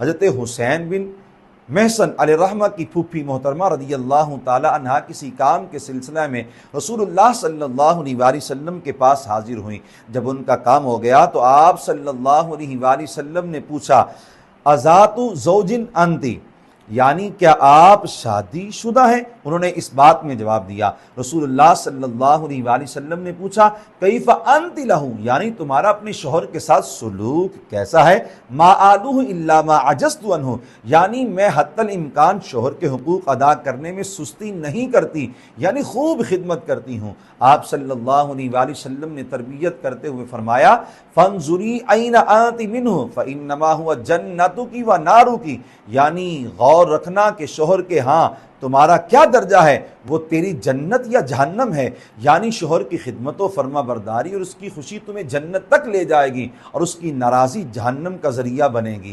हज़रत हुसैन बिन महसन अलैहिर्रहमा की फूफी मोहतरमा रदियल्लाहु ताला अन्हा किसी काम के सिलसिला में रसूलुल्लाह सल्लल्लाहु अलैहि वसल्लम के पास हाजिर हुई। जब उनका काम हो गया तो आप सल्लल्लाहु अलैहि वसल्लम ने पूछा, अज़ातु ज़ौजिन अंती, यानी क्या आप शादीशुदा हैं? उन्होंने इस बात में जवाब दिया। रसूलुल्लाह सल्लल्लाहु अलैहि वसल्लम ने पूछा, कैफ़ अंति लहू, यानी तुम्हारा अपने शोहर के साथ सुलूक कैसा है? मा आलूहु इल्ला मा अजस्तु अन्हु, यानी मैं हत्तल इम्कान शोहर के हुकूक अदा करने में सुस्ती नहीं करती, यानी खूब खिदमत करती हूँ। आप सल्लल्लाहु अलैहि वसल्लम ने तरबियत करते हुए फरमाया, फंजुरी ऐन आति मिन्हु फइन्नमा हुवा जन्नतुकी व नारुकी, यानी गौर रखना कि शोहर के हाँ तुम्हारा क्या दर्जा है, वो तेरी जन्नत या जहन्नम है। यानी शोहर की खिदमत व फरमा बरदारी और उसकी खुशी तुम्हें जन्नत तक ले जाएगी और उसकी नाराज़ी जहन्नम का ज़रिया बनेगी।